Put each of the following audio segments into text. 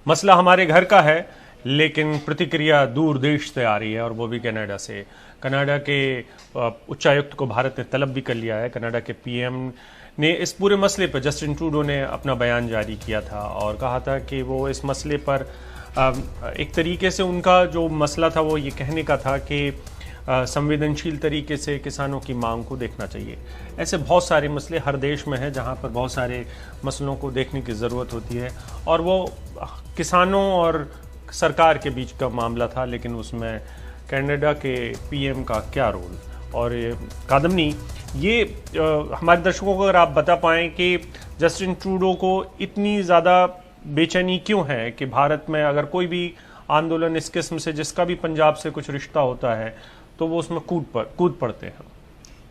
मसला हमारे घर का है, लेकिन प्रतिक्रिया दूर देश से आ रही है और वो भी कनाडा से। कनाडा के उच्चायुक्त को भारत ने तलब भी कर लिया है। कनाडा के पीएम ने इस पूरे मसले पर, जस्टिन ट्रूडो ने अपना बयान जारी किया था और कहा था कि वो इस मसले पर एक तरीके से उनका जो मसला था वो ये कहने का था कि संवेदनशील तरीके से किसानों की मांग को देखना चाहिए। ऐसे बहुत सारे मसले हर देश में हैं जहां पर बहुत सारे मसलों को देखने की ज़रूरत होती है और वो किसानों और सरकार के बीच का मामला था, लेकिन उसमें कनाडा के पीएम का क्या रोल। और कादम्नी, ये हमारे दर्शकों को अगर आप बता पाएं कि जस्टिन ट्रूडो को इतनी ज़्यादा बेचैनी क्यों है कि भारत में अगर कोई भी आंदोलन इस किस्म से, जिसका भी पंजाब से कुछ रिश्ता होता है, तो वो उसमें कूद पड़ते हैं।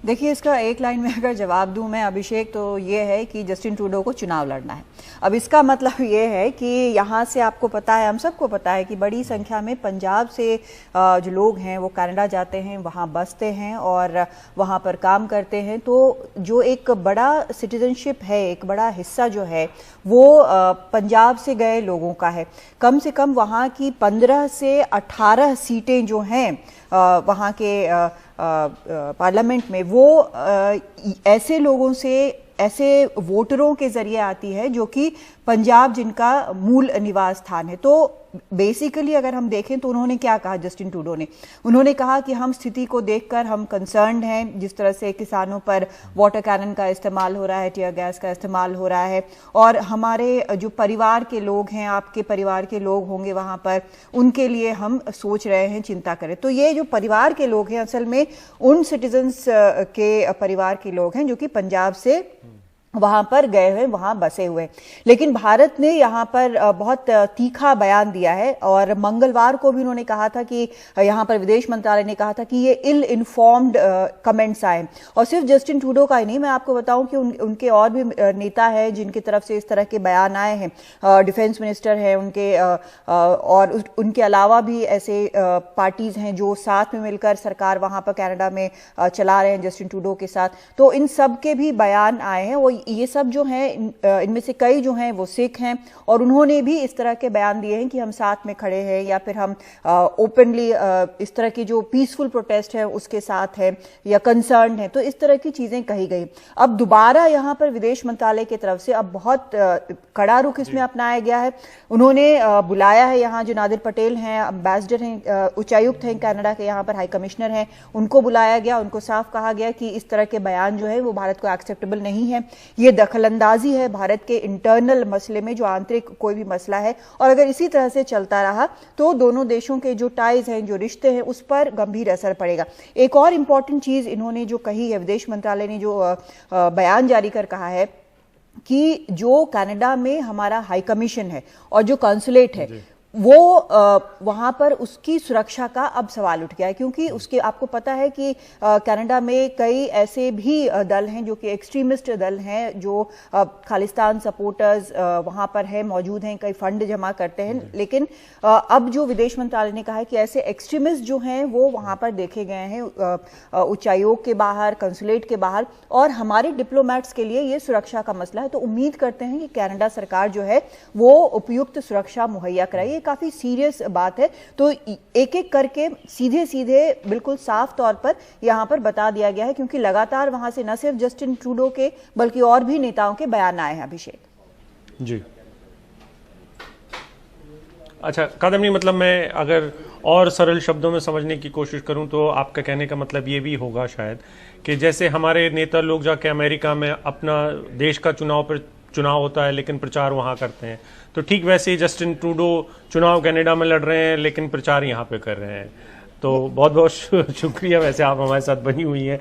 देखिए, इसका एक लाइन में अगर जवाब दूं मैं अभिषेक, तो ये है कि जस्टिन ट्रूडो को चुनाव लड़ना है। अब इसका मतलब ये है कि यहाँ से आपको पता है, हम सबको पता है कि बड़ी संख्या में पंजाब से जो लोग हैं वो कनाडा जाते हैं, वहाँ बसते हैं और वहाँ पर काम करते हैं। तो जो एक बड़ा सिटीजनशिप है, एक बड़ा हिस्सा जो है वो पंजाब से गए लोगों का है। कम से कम वहाँ की 15 से 18 सीटें जो हैं वहाँ के पार्लियामेंट में, वो ऐसे लोगों से, ऐसे वोटरों के जरिए आती है जो कि पंजाब जिनका मूल निवास स्थान है। तो बेसिकली अगर हम देखें तो उन्होंने क्या कहा जस्टिन ट्रूडो ने, उन्होंने कहा कि हम स्थिति को देखकर हम कंसर्न्ड हैं, जिस तरह से किसानों पर वाटर कैनन का इस्तेमाल हो रहा है, टीयर गैस का इस्तेमाल हो रहा है, और हमारे जो परिवार के लोग हैं, आपके परिवार के लोग होंगे वहां पर, उनके लिए हम सोच रहे हैं, चिंता करें। तो ये जो परिवार के लोग हैं असल में उन सिटीजन्स के परिवार के लोग हैं जो कि पंजाब से वहां पर गए हुए, वहां बसे हुए। लेकिन भारत ने यहाँ पर बहुत तीखा बयान दिया है और मंगलवार को भी उन्होंने कहा था कि यहाँ पर विदेश मंत्रालय ने कहा था कि ये इल इन्फॉर्म्ड कमेंट्स आए। और सिर्फ जस्टिन ट्रूडो का ही नहीं, मैं आपको बताऊं कि उनके और भी नेता हैं जिनकी तरफ से इस तरह के बयान आए हैं। डिफेंस मिनिस्टर हैं उनके, और उनके अलावा भी ऐसे पार्टीज हैं जो साथ में मिलकर सरकार वहां पर कनाडा में चला रहे हैं जस्टिन ट्रूडो के साथ। तो इन सब के भी बयान आए हैं। वो ये सब जो हैं, इनमें से कई जो हैं वो सिख हैं और उन्होंने भी इस तरह के बयान दिए हैं कि हम साथ में खड़े हैं, या फिर हम ओपनली इस तरह की जो पीसफुल प्रोटेस्ट है उसके साथ है या कंसर्न है। तो इस तरह की चीजें कही गई। अब दोबारा यहाँ पर विदेश मंत्रालय की तरफ से अब बहुत कड़ा रुख इसमें अपनाया गया है। उन्होंने बुलाया है यहाँ जो नादिर पटेल हैं, एम्बेसडर हैं, उच्चायुक्त हैं कनाडा के, यहाँ पर हाई कमिश्नर हैं, उनको बुलाया गया। उनको साफ कहा गया कि इस तरह के बयान जो है वो भारत को एक्सेप्टेबल नहीं है, ये दखलंदाजी है भारत के इंटरनल मसले में, जो आंतरिक कोई भी मसला है। और अगर इसी तरह से चलता रहा तो दोनों देशों के जो टाइज हैं, जो रिश्ते हैं, उस पर गंभीर असर पड़ेगा। एक और इंपॉर्टेंट चीज इन्होंने जो कही है, विदेश मंत्रालय ने जो बयान जारी कर कहा है कि जो कनाडा में हमारा हाई कमीशन है और जो कॉन्सुलेट है, वो वहां पर उसकी सुरक्षा का अब सवाल उठ गया है। क्योंकि उसके, आपको पता है कि कनाडा में कई ऐसे भी दल हैं जो कि एक्सट्रीमिस्ट दल हैं, जो खालिस्तान सपोर्टर्स वहां पर है, मौजूद हैं, कई फंड जमा करते हैं। लेकिन अब जो विदेश मंत्रालय ने कहा है कि ऐसे एक्सट्रीमिस्ट जो हैं वो वहां पर देखे गए हैं उच्चायोग के बाहर, कंसुलेट के बाहर, और हमारे डिप्लोमेट्स के लिए ये सुरक्षा का मसला है। तो उम्मीद करते हैं कि कनाडा सरकार जो है वो उपयुक्त सुरक्षा मुहैया कराए। काफी सीरियस बात है। तो एक एक करके सीधे सीधे बिल्कुल साफ तौर पर यहां पर बता दिया गया है, क्योंकि लगातार वहां से न सिर्फ जस्टिन ट्रूडो के बल्कि और भी नेताओं के बयान आए हैं। अभिषेक जी, अच्छा कादम्नी, मतलब मैं अगर और सरल शब्दों में समझने की कोशिश करूं तो आपका कहने का मतलब ये भी होगा शायद कि जैसे हमारे नेता लोग जाके अमेरिका में अपना देश का चुनाव होता है लेकिन प्रचार वहां करते हैं, तो ठीक वैसे ही जस्टिन ट्रूडो चुनाव कनाडा में लड़ रहे हैं लेकिन प्रचार यहां पे कर रहे हैं। तो बहुत बहुत शुक्रिया, वैसे आप हमारे साथ बनी हुई हैं।